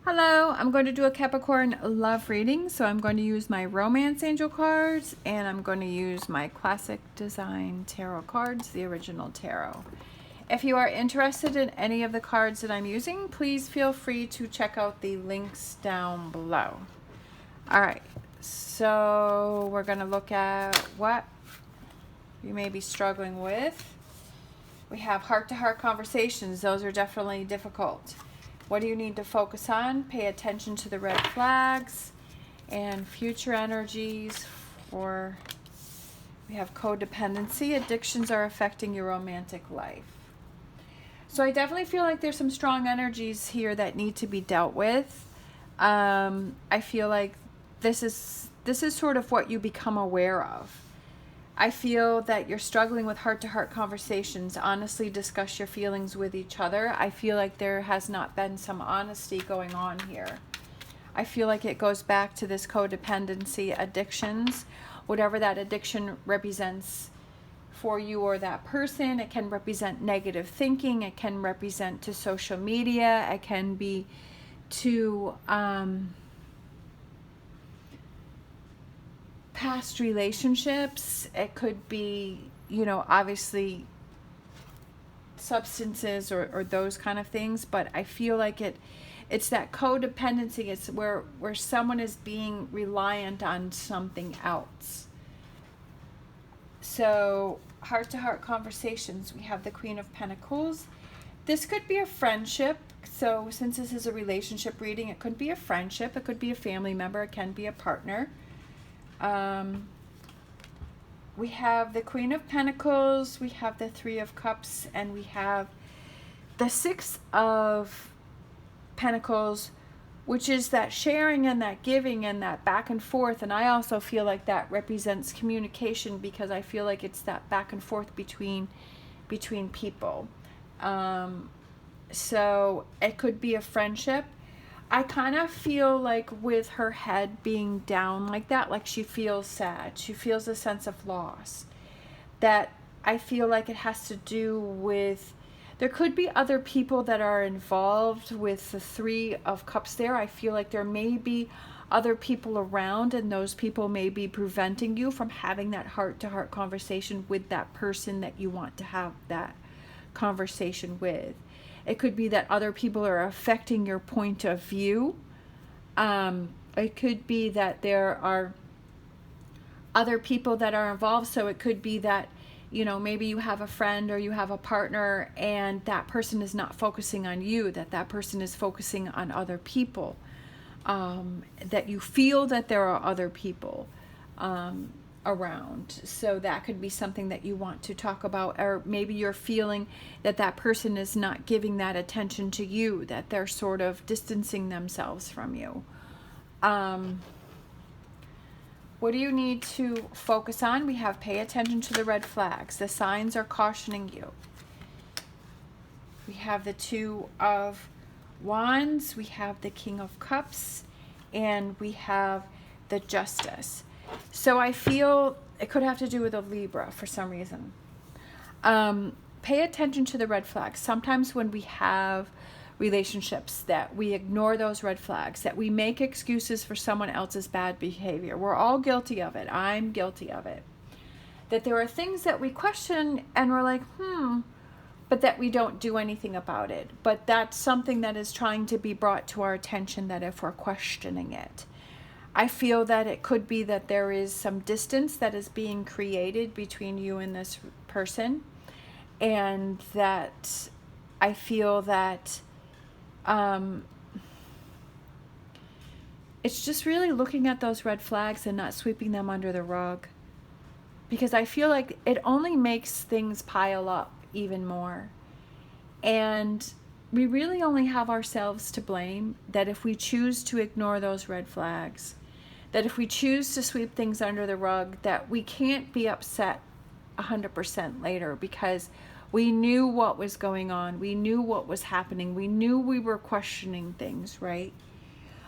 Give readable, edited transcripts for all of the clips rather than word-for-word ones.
Hello, I'm going to do a Capricorn love reading. So I'm going to use my romance angel cards and I'm going to use my classic design tarot cards, the original tarot. If you are interested in any of the cards that I'm using, please feel free to check out the links down below. All right, so we're going to look at what you may be struggling with. We have heart-to-heart conversations. Those are definitely difficult. What do you need to focus on? Pay attention to the red flags and future energies for, we have codependency. Addictions are affecting your romantic life. So I definitely feel like there's some strong energies here that need to be dealt with. I feel like this is sort of what you become aware of. I feel that you're struggling with heart-to-heart conversations. Honestly, discuss your feelings with each other. I feel like there has not been some honesty going on here. I feel like it goes back to this codependency, addictions, whatever that addiction represents for you or that person. It can represent negative thinking. It can represent to social media. It can be to past relationships. It could be, obviously substances or those kind of things, but I feel like it's that codependency. It's where someone is being reliant on something else. So heart-to-heart conversations, we have the Queen of Pentacles. This could be a friendship. So since this is a relationship reading, it could be a friendship, it could be a family member, it can be a partner. We have the Queen of Pentacles, we have the Three of Cups, and we have the Six of Pentacles, which is that sharing and that giving and that back and forth. And I also feel like that represents communication, because I feel like it's that back and forth between people. So it could be a friendship. I kind of feel like with her head being down like that, like she feels sad. She feels a sense of loss. That I feel like it has to do with, there could be other people that are involved with the Three of Cups there. I feel like there may be other people around, and those people may be preventing you from having that heart-to-heart conversation with that person that you want to have that conversation with. It could be that other people are affecting your point of view. It could be that there are other people that are involved. So it could be that, maybe you have a friend or you have a partner and that person is not focusing on you, that person is focusing on other people. That you feel that there are other people around. So that could be something that you want to talk about. Or maybe you're feeling that that person is not giving that attention to you, that they're sort of distancing themselves from you. What do you need to focus on? We have pay attention to the red flags. The signs are cautioning you. We have the Two of Wands, we have the King of Cups, and we have the Justice. So I feel it could have to do with a Libra for some reason. Pay attention to the red flags. Sometimes when we have relationships that we ignore those red flags, that we make excuses for someone else's bad behavior. We're all guilty of it. I'm guilty of it. That there are things that we question and we're like, but that we don't do anything about it. But that's something that is trying to be brought to our attention, that if we're questioning it. I feel that it could be that there is some distance that is being created between you and this person. And that I feel that it's just really looking at those red flags and not sweeping them under the rug. Because I feel like it only makes things pile up even more. And we really only have ourselves to blame, that if we choose to ignore those red flags, that if we choose to sweep things under the rug, that we can't be upset 100% later, because we knew what was going on. We knew what was happening. We knew we were questioning things, right?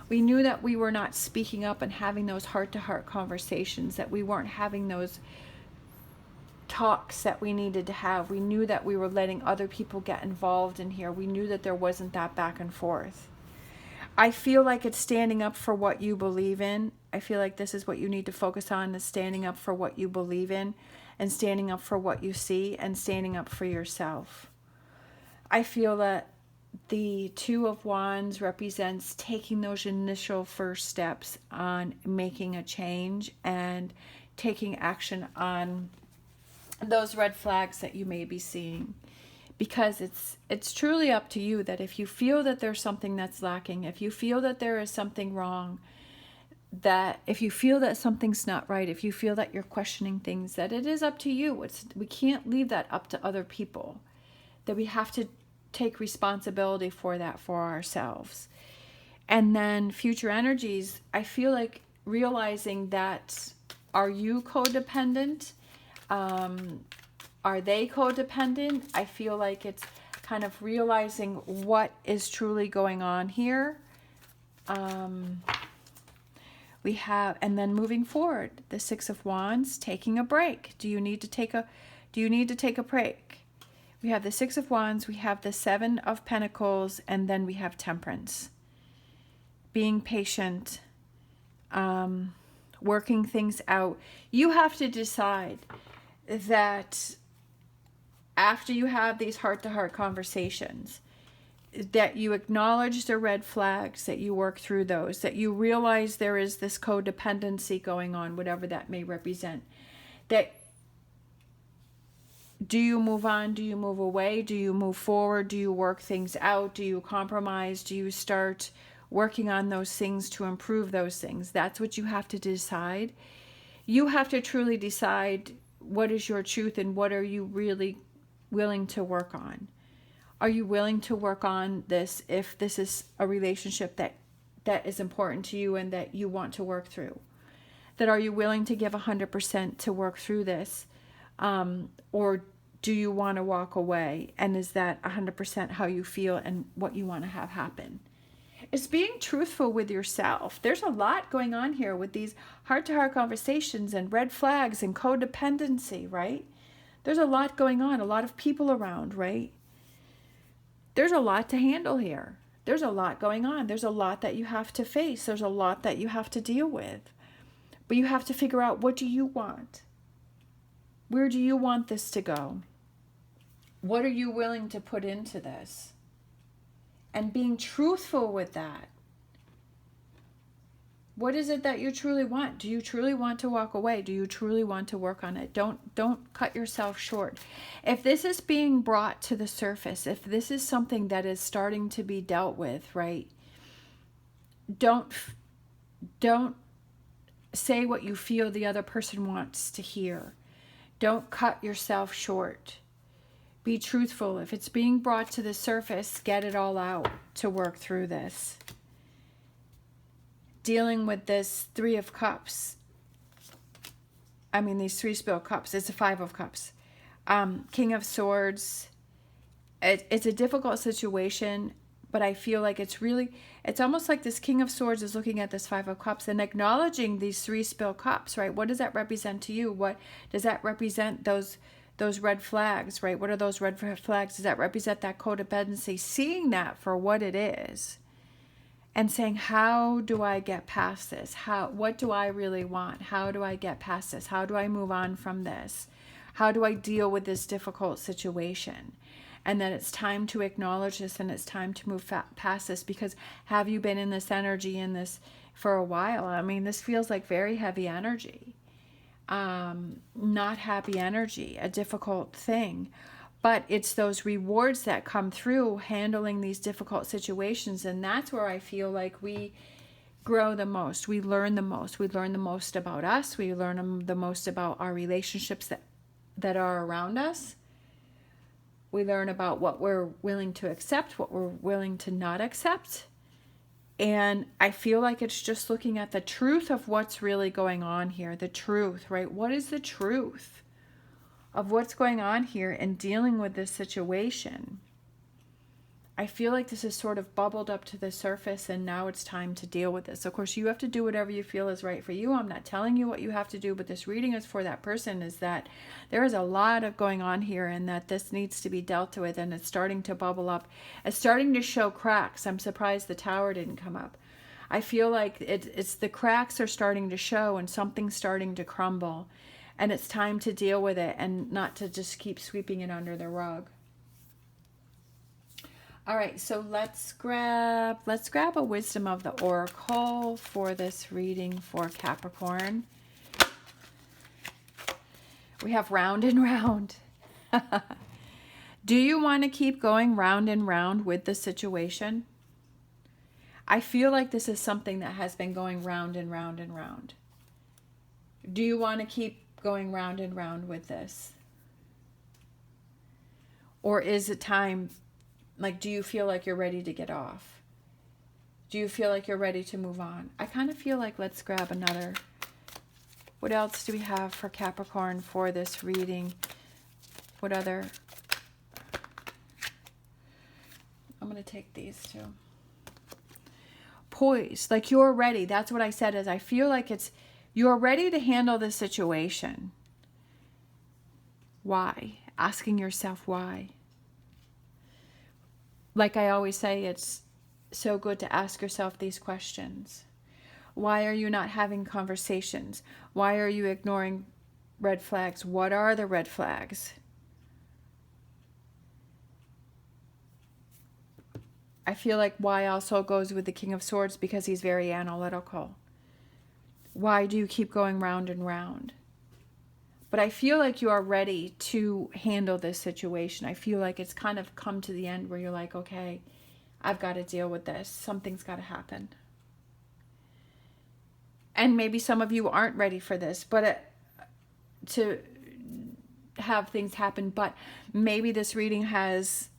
We knew that we were not speaking up and having those heart-to-heart conversations, that we weren't having those talks that we needed to have. We knew that we were letting other people get involved in here. We knew that there wasn't that back and forth. I feel like it's standing up for what you believe in. I feel like this is what you need to focus on, is standing up for what you believe in and standing up for what you see and standing up for yourself. I feel that the Two of Wands represents taking those initial first steps on making a change and taking action on those red flags that you may be seeing. Because it's truly up to you, that if you feel that there's something that's lacking, if you feel that there is something wrong, that if you feel that something's not right, if you feel that you're questioning things, that it is up to you. We can't leave that up to other people. That we have to take responsibility for that for ourselves. And then future energies, I feel like realizing that, are you codependent? Are they codependent? I feel like it's kind of realizing what is truly going on here. We have, and then moving forward, the Six of Wands, taking a break. Do you need to take a break? We have the Six of Wands, we have the Seven of Pentacles, and then we have Temperance. Being patient, working things out. You have to decide that after you have these heart-to-heart conversations, that you acknowledge the red flags, that you work through those, that you realize there is this codependency going on, whatever that may represent. That, do you move on? Do you move away? Do you move forward? Do you work things out? Do you compromise? Do you start working on those things to improve those things? That's what you have to decide. You have to truly decide what is your truth and what are you really willing to work on. Are you willing to work on this if this is a relationship that is important to you and that you want to work through? That, are you willing to give 100% to work through this? Or do you want to walk away? And is that 100% how you feel and what you want to have happen? It's being truthful with yourself. There's a lot going on here with these heart-to-heart conversations and red flags and codependency, right? There's a lot going on, a lot of people around, right? There's a lot to handle here. There's a lot going on. There's a lot that you have to face. There's a lot that you have to deal with. But you have to figure out, what do you want? Where do you want this to go? What are you willing to put into this? And being truthful with that. What is it that you truly want? Do you truly want to walk away? Do you truly want to work on it? Don't cut yourself short. If this is being brought to the surface, if this is something that is starting to be dealt with, right? Don't say what you feel the other person wants to hear. Don't cut yourself short. Be truthful. If it's being brought to the surface, get it all out to work through this. Dealing with this Three of Cups. I mean, these three spilled cups. It's a Five of Cups. King of Swords. It's a difficult situation, but I feel like it's almost like this King of Swords is looking at this Five of Cups and acknowledging these three spilled cups, right? What does that represent to you? What does that represent, those red flags, right? What are those red flags? Does that represent that codependency? Seeing that for what it is and saying, how do I get past this? What do I really want? How do I get past this? How do I move on from this? How do I deal with this difficult situation? And then it's time to acknowledge this and it's time to move past this, because have you been in this energy in this for a while? I mean, this feels like very heavy energy. Not happy energy, a difficult thing. But it's those rewards that come through handling these difficult situations. And that's where I feel like we grow the most. We learn the most. We learn the most about us. We learn the most about our relationships that are around us. We learn about what we're willing to accept, what we're willing to not accept. And I feel like it's just looking at the truth of what's really going on here. The truth, right? What is the truth of what's going on here and dealing with this situation? I feel like this is sort of bubbled up to the surface and now it's time to deal with this. Of course, you have to do whatever you feel is right for you. I'm not telling you what you have to do, but this reading is for that person, is that there is a lot of going on here and that this needs to be dealt with, and it's starting to bubble up. It's starting to show cracks. I'm surprised the Tower didn't come up. I feel like it's the cracks are starting to show and something's starting to crumble, and it's time to deal with it and not to just keep sweeping it under the rug. All right, so let's grab a wisdom of the oracle for this reading for Capricorn. We have round and round. Do you want to keep going round and round with the situation? I feel like this is something that has been going round and round and round. Do you want to keep going round and round with this? Or is it time? Like, do you feel like you're ready to get off? Do you feel like you're ready to move on? I kind of feel like let's grab another. What else do we have for Capricorn for this reading? What other? I'm going to take these two. Poised, like you're ready. That's what I said, is I feel like you're ready to handle this situation. Why? Asking yourself why. Like I always say, it's so good to ask yourself these questions. Why are you not having conversations? Why are you ignoring red flags? What are the red flags? I feel like why also goes with the King of Swords, because he's very analytical. Why do you keep going round and round? But I feel like you are ready to handle this situation. I feel like it's kind of come to the end where you're like, okay, I've got to deal with this. Something's got to happen. And maybe some of you aren't ready for this, but to have things happen. But maybe this reading has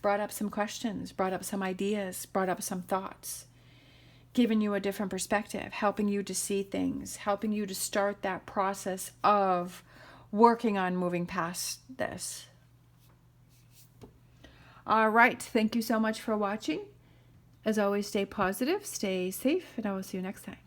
brought up some questions, brought up some ideas, brought up some thoughts, giving you a different perspective, helping you to see things, helping you to start that process of working on moving past this. All right. Thank you so much for watching. As always, stay positive, stay safe, and I will see you next time.